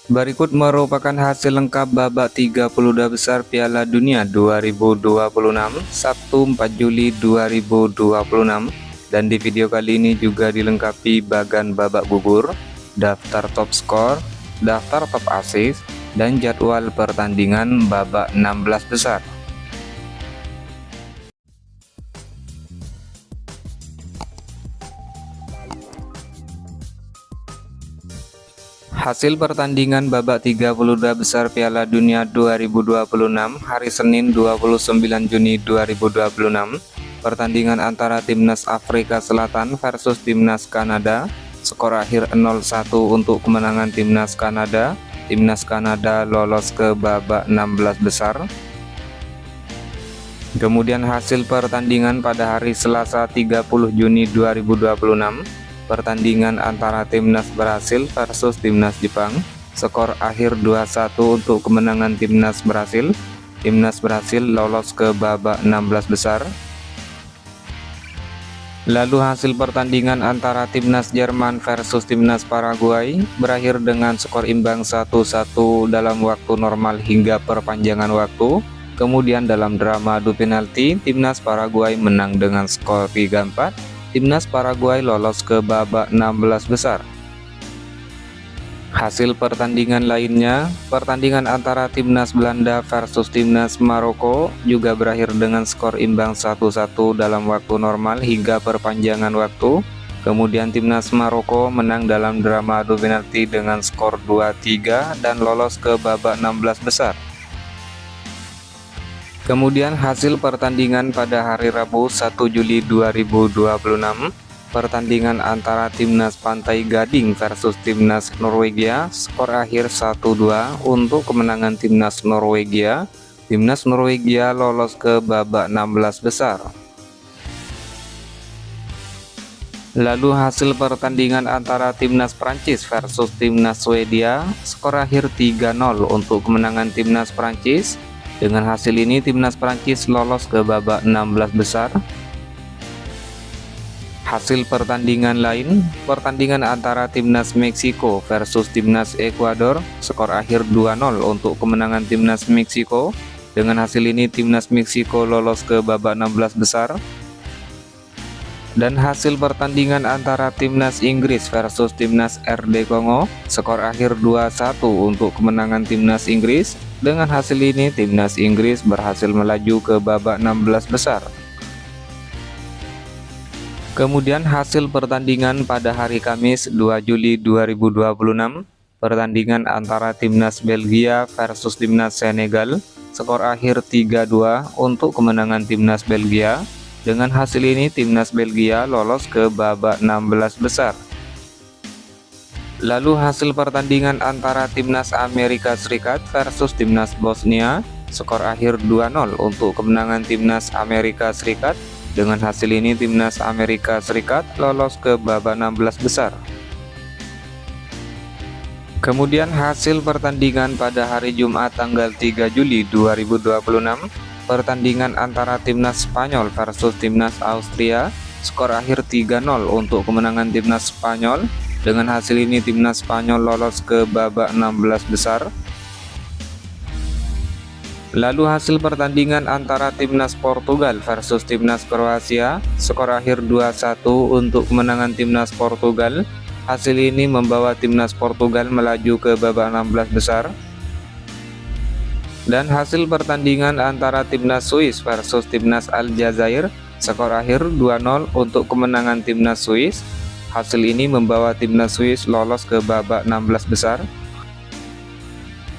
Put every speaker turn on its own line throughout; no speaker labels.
Berikut merupakan hasil lengkap babak 32 besar Piala Dunia 2026 Sabtu 4 Juli 2026, dan di video kali ini juga dilengkapi bagan babak gugur, daftar top skor, daftar top assist, dan jadwal pertandingan babak 16 besar. Hasil pertandingan babak 32 besar Piala Dunia 2026 hari Senin 29 Juni 2026. Pertandingan antara Timnas Afrika Selatan versus Timnas Kanada. Skor akhir 0-1 untuk kemenangan Timnas Kanada. Timnas Kanada lolos ke babak 16 besar. Kemudian hasil pertandingan pada hari Selasa 30 Juni 2026. Pertandingan antara Timnas Brasil versus Timnas Jepang. Skor akhir 2-1 untuk kemenangan Timnas Brasil. Timnas Brasil lolos ke babak 16 besar. Lalu hasil pertandingan antara Timnas Jerman versus Timnas Paraguay berakhir dengan skor imbang 1-1 dalam waktu normal hingga perpanjangan waktu. Kemudian dalam drama adu penalti, Timnas Paraguay menang dengan skor 3-4. Timnas Paraguay lolos ke babak 16 besar. Hasil pertandingan lainnya, pertandingan antara Timnas Belanda versus Timnas Maroko juga berakhir dengan skor imbang 1-1 dalam waktu normal hingga perpanjangan waktu. Kemudian Timnas Maroko menang dalam drama adu penalti dengan skor 2-3 dan lolos ke babak 16 besar. Kemudian hasil pertandingan pada hari Rabu 1 Juli 2026, pertandingan antara Timnas Pantai Gading versus Timnas Norwegia, skor akhir 1-2 untuk kemenangan Timnas Norwegia. Timnas Norwegia lolos ke babak 16 besar. Lalu hasil pertandingan antara Timnas Prancis versus Timnas Swedia, skor akhir 3-0 untuk kemenangan Timnas Prancis. Dengan hasil ini Timnas Prancis lolos ke babak 16 besar. Hasil pertandingan lain, pertandingan antara Timnas Meksiko versus Timnas Ekuador, skor akhir 2-0 untuk kemenangan Timnas Meksiko. Dengan hasil ini Timnas Meksiko lolos ke babak 16 besar. Dan hasil pertandingan antara Timnas Inggris versus Timnas RD Kongo, skor akhir 2-1 untuk kemenangan Timnas Inggris. Dengan hasil ini Timnas Inggris berhasil melaju ke babak 16 besar. Kemudian hasil pertandingan pada hari Kamis 2 Juli 2026, pertandingan antara Timnas Belgia versus Timnas Senegal, skor akhir 3-2 untuk kemenangan Timnas Belgia. Dengan hasil ini Timnas Belgia lolos ke babak 16 besar. Lalu hasil pertandingan antara Timnas Amerika Serikat versus Timnas Bosnia, skor akhir 2-0 untuk kemenangan Timnas Amerika Serikat. Dengan hasil ini Timnas Amerika Serikat lolos ke babak 16 besar. Kemudian hasil pertandingan pada hari Jumat tanggal 3 Juli 2026, pertandingan antara Timnas Spanyol versus Timnas Austria, skor akhir 3-0 untuk kemenangan Timnas Spanyol. Dengan hasil ini Timnas Spanyol lolos ke babak 16 besar. Lalu hasil pertandingan antara Timnas Portugal versus Timnas Kroasia, skor akhir 2-1 untuk kemenangan Timnas Portugal. Hasil ini membawa Timnas Portugal melaju ke babak 16 besar. Dan hasil pertandingan antara Timnas Swiss versus Timnas Aljazair, skor akhir 2-0 untuk kemenangan Timnas Swiss. Hasil ini membawa Timnas Swiss lolos ke babak 16 besar.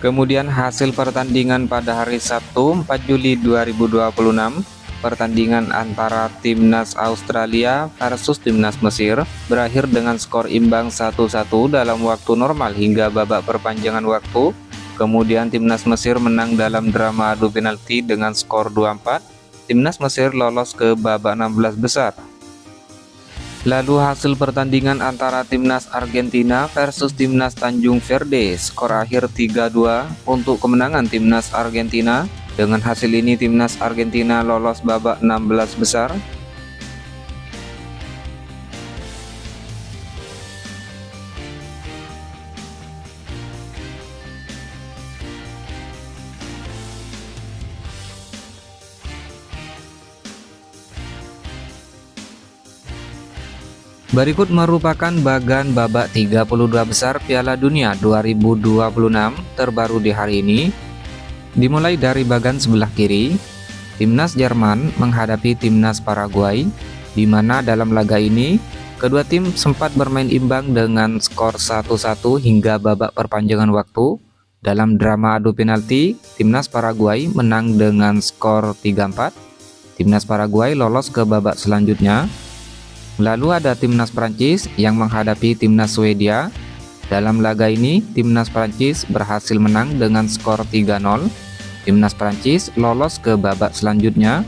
Kemudian hasil pertandingan pada hari Sabtu 4 Juli 2026, pertandingan antara Timnas Australia versus Timnas Mesir berakhir dengan skor imbang 1-1 dalam waktu normal hingga babak perpanjangan waktu. Kemudian Timnas Mesir menang dalam drama adu penalti dengan skor 2-4. Timnas Mesir lolos ke babak 16 besar. Lalu hasil pertandingan antara Timnas Argentina versus Timnas Tanjung Verde, skor akhir 3-2 untuk kemenangan Timnas Argentina. Dengan hasil ini Timnas Argentina lolos babak 16 besar. Berikut merupakan bagan babak 32 besar Piala Dunia 2026 terbaru di hari ini. Dimulai dari bagan sebelah kiri, timnas Jerman menghadapi timnas Paraguay, di mana dalam laga ini kedua tim sempat bermain imbang dengan skor 1-1 hingga babak perpanjangan waktu. Dalam drama adu penalti, timnas Paraguay menang dengan skor 3-4. Timnas Paraguay lolos ke babak selanjutnya. Lalu ada timnas Prancis yang menghadapi timnas Swedia. Dalam laga ini, timnas Prancis berhasil menang dengan skor 3-0. Timnas Prancis lolos ke babak selanjutnya.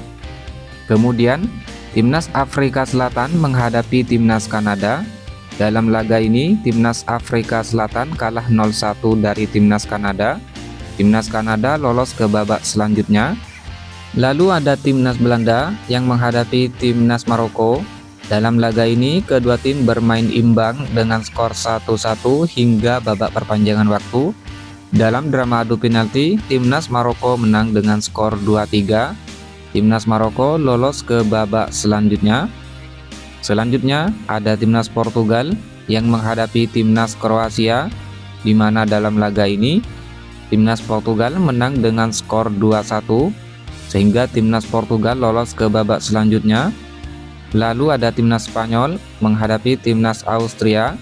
Kemudian, timnas Afrika Selatan menghadapi timnas Kanada. Dalam laga ini, timnas Afrika Selatan kalah 0-1 dari timnas Kanada. Timnas Kanada lolos ke babak selanjutnya. Lalu ada timnas Belanda yang menghadapi timnas Maroko. Dalam laga ini, kedua tim bermain imbang dengan skor 1-1 hingga babak perpanjangan waktu. Dalam drama adu penalti, timnas Maroko menang dengan skor 2-3. Timnas Maroko lolos ke babak selanjutnya. Selanjutnya ada timnas Portugal yang menghadapi timnas Kroasia, di mana dalam laga ini timnas Portugal menang dengan skor 2-1 sehingga timnas Portugal lolos ke babak selanjutnya. Lalu ada timnas Spanyol menghadapi timnas Austria,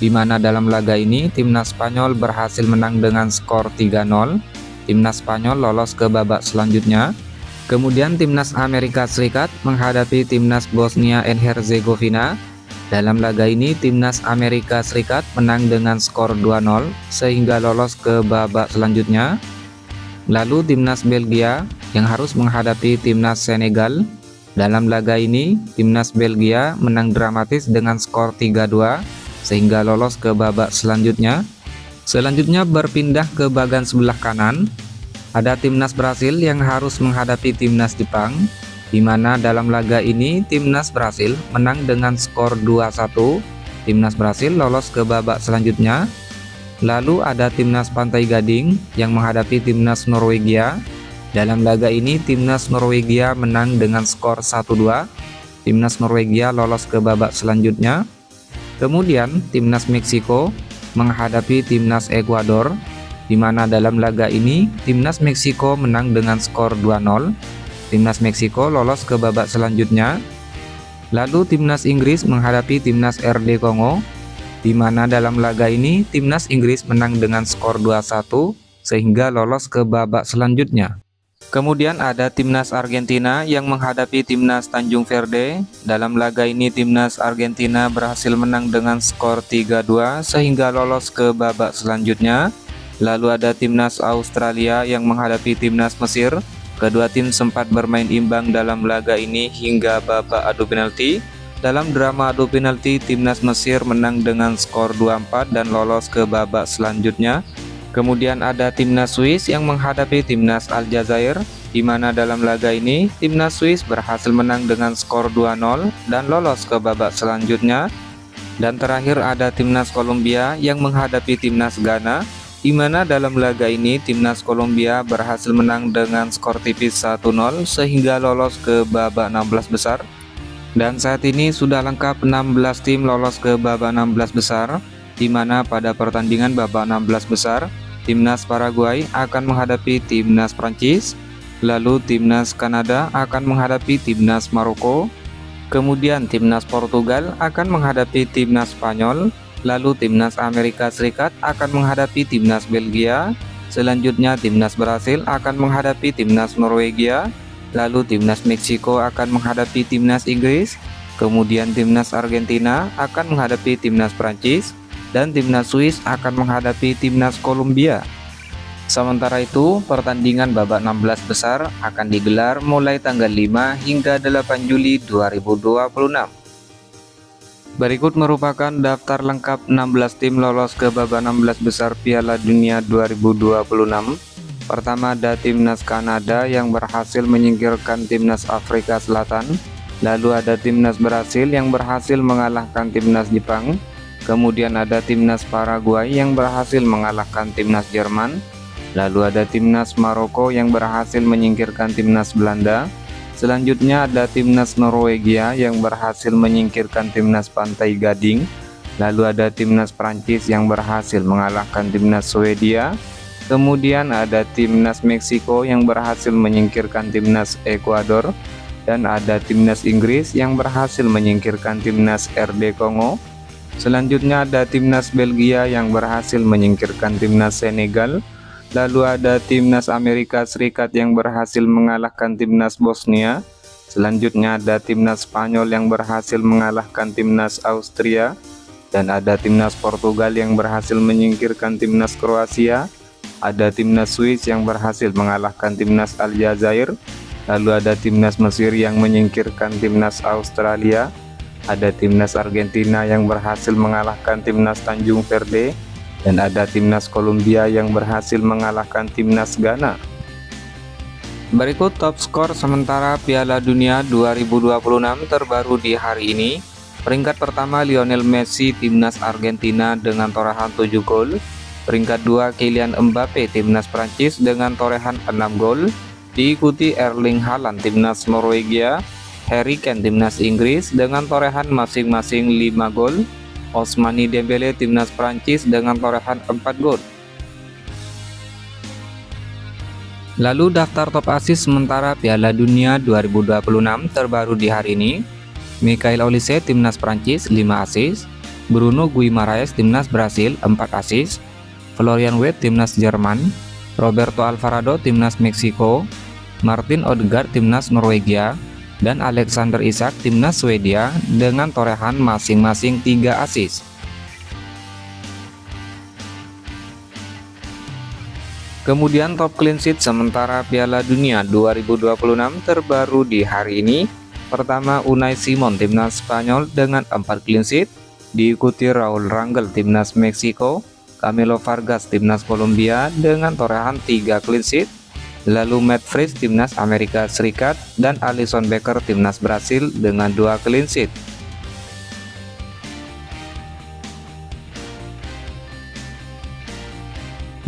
di mana dalam laga ini timnas Spanyol berhasil menang dengan skor 3-0. Timnas Spanyol lolos ke babak selanjutnya. Kemudian timnas Amerika Serikat menghadapi timnas Bosnia and Herzegovina. Dalam laga ini timnas Amerika Serikat menang dengan skor 2-0 sehingga lolos ke babak selanjutnya. Lalu timnas Belgia yang harus menghadapi timnas Senegal. Dalam laga ini timnas Belgia menang dramatis dengan skor 3-2 sehingga lolos ke babak selanjutnya. Selanjutnya berpindah ke bagian sebelah kanan. Ada timnas Brasil yang harus menghadapi timnas Jepang, di mana dalam laga ini timnas Brasil menang dengan skor 2-1. Timnas Brasil lolos ke babak selanjutnya. Lalu ada timnas Pantai Gading yang menghadapi timnas Norwegia. Dalam laga ini timnas Norwegia menang dengan skor 1-2. Timnas Norwegia lolos ke babak selanjutnya. Kemudian timnas Meksiko menghadapi timnas Ekuador, di mana dalam laga ini timnas Meksiko menang dengan skor 2-0. Timnas Meksiko lolos ke babak selanjutnya. Lalu timnas Inggris menghadapi timnas RD Kongo, di mana dalam laga ini timnas Inggris menang dengan skor 2-1 sehingga lolos ke babak selanjutnya. Kemudian ada timnas Argentina yang menghadapi timnas Tanjung Verde. Dalam laga ini timnas Argentina berhasil menang dengan skor 3-2 sehingga lolos ke babak selanjutnya. Lalu ada timnas Australia yang menghadapi timnas Mesir. Kedua tim sempat bermain imbang dalam laga ini hingga babak adu penalti. Dalam drama adu penalti, timnas Mesir menang dengan skor 2-4 dan lolos ke babak selanjutnya. Kemudian ada timnas Swiss yang menghadapi timnas Aljazair, di mana dalam laga ini timnas Swiss berhasil menang dengan skor 2-0 dan lolos ke babak selanjutnya. Dan terakhir ada timnas Kolombia yang menghadapi timnas Ghana, di mana dalam laga ini timnas Kolombia berhasil menang dengan skor tipis 1-0 sehingga lolos ke babak 16 besar. Dan saat ini sudah lengkap 16 tim lolos ke babak 16 besar, di mana pada pertandingan babak 16 besar timnas Paraguay akan menghadapi timnas Prancis, lalu timnas Kanada akan menghadapi timnas Maroko, kemudian timnas Portugal akan menghadapi timnas Spanyol, lalu timnas Amerika Serikat akan menghadapi timnas Belgia. Selanjutnya timnas Brasil akan menghadapi timnas Norwegia. Lalu timnas Meksiko akan menghadapi timnas Inggris. Kemudian timnas Argentina akan menghadapi timnas Prancis. Dan timnas Swiss akan menghadapi timnas Kolombia. Sementara itu, pertandingan babak 16 besar akan digelar mulai tanggal 5 hingga 8 Juli 2026. Berikut merupakan daftar lengkap 16 tim lolos ke babak 16 besar Piala Dunia 2026. Pertama ada timnas Kanada yang berhasil menyingkirkan timnas Afrika Selatan. Lalu ada timnas Brasil yang berhasil mengalahkan timnas Jepang. Kemudian ada timnas Paraguay yang berhasil mengalahkan timnas Jerman. Lalu ada timnas Maroko yang berhasil menyingkirkan timnas Belanda. Selanjutnya ada timnas Norwegia yang berhasil menyingkirkan timnas Pantai Gading. Lalu ada timnas Prancis yang berhasil mengalahkan timnas Swedia. Kemudian ada timnas Meksiko yang berhasil menyingkirkan timnas Ekuador. Dan ada timnas Inggris yang berhasil menyingkirkan timnas RD Kongo. Selanjutnya ada timnas Belgia yang berhasil menyingkirkan timnas Senegal. Lalu ada timnas Amerika Serikat yang berhasil mengalahkan timnas Bosnia. Selanjutnya ada timnas Spanyol yang berhasil mengalahkan timnas Austria. Dan ada timnas Portugal yang berhasil menyingkirkan timnas Kroasia. Ada timnas Swiss yang berhasil mengalahkan timnas Aljazair. Lalu ada timnas Mesir yang menyingkirkan timnas Australia. Ada timnas Argentina yang berhasil mengalahkan timnas Tanjung Verde. Dan ada timnas Kolombia yang berhasil mengalahkan timnas Ghana. Berikut top skor sementara Piala Dunia 2026 terbaru di hari ini. Peringkat pertama Lionel Messi timnas Argentina dengan torehan 7 gol. Peringkat 2 Kylian Mbappe timnas Prancis dengan torehan 6 gol. Diikuti Erling Haaland timnas Norwegia, Harry Kane timnas Inggris dengan torehan masing-masing 5 gol. Ousmane Dembele timnas Prancis dengan torehan 4 gol. Lalu daftar top assist sementara Piala Dunia 2026 terbaru di hari ini. Michael Olise timnas Prancis 5 assist, Bruno Guimaraes timnas Brasil 4 assist, Florian Wirtz timnas Jerman, Roberto Alvarado timnas Meksiko, Martin Odegaard timnas Norwegia, dan Alexander Isak timnas Swedia dengan torehan masing-masing 3 assist. Kemudian top clean sheet sementara Piala Dunia 2026 terbaru di hari ini. Pertama Unai Simon timnas Spanyol dengan 4 clean sheet, diikuti Raul Rangel timnas Meksiko, Camilo Vargas timnas Kolombia dengan torehan 3 clean sheet. Lalu Matt Frisch timnas Amerika Serikat dan Alisson Becker timnas Brasil dengan 2 clean sheet.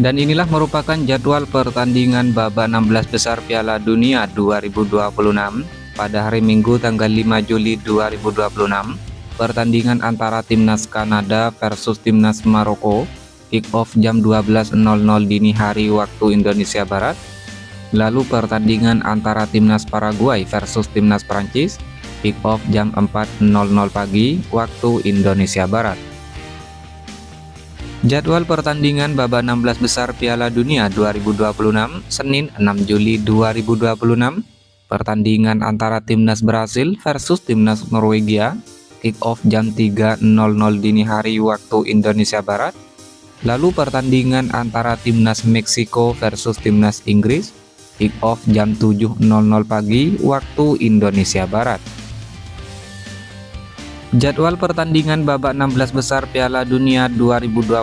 Dan inilah merupakan jadwal pertandingan babak 16 besar Piala Dunia 2026 pada hari Minggu tanggal 5 Juli 2026. Pertandingan antara timnas Kanada versus timnas Maroko, kick off jam 12.00 dini hari waktu Indonesia Barat. Lalu pertandingan antara timnas Paraguay versus timnas Prancis, kick off jam 4.00 pagi waktu Indonesia Barat. Jadwal pertandingan babak 16 besar Piala Dunia 2026 Senin 6 Juli 2026. Pertandingan antara timnas Brasil versus timnas Norwegia, kick off jam 3.00 dini hari waktu Indonesia Barat. Lalu pertandingan antara timnas Meksiko versus timnas Inggris, kick off jam 7.00 pagi waktu Indonesia Barat. Jadwal pertandingan babak 16 besar Piala Dunia 2026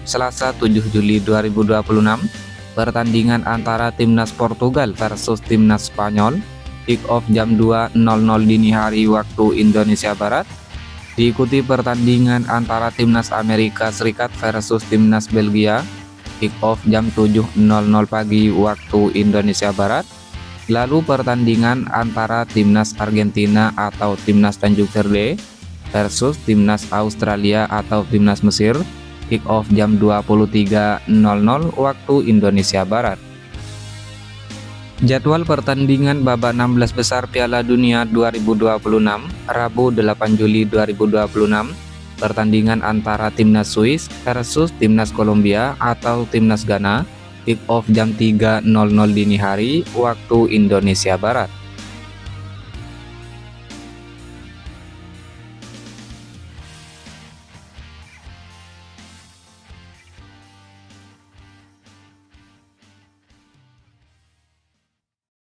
Selasa 7 Juli 2026. Pertandingan antara timnas Portugal versus timnas Spanyol, kick off jam 2.00 dini hari waktu Indonesia Barat. Diikuti pertandingan antara timnas Amerika Serikat versus timnas Belgia, kick off jam 7.00 pagi waktu Indonesia Barat. Lalu pertandingan antara timnas Argentina atau timnas Tanjung Verde versus timnas Australia atau timnas Mesir, kick off jam 23.00 waktu Indonesia Barat. Jadwal pertandingan babak 16 besar Piala Dunia 2026 Rabu 8 Juli 2026. Pertandingan antara timnas Swiss versus timnas Kolombia atau timnas Ghana, kick off jam 3.00 dini hari waktu Indonesia Barat.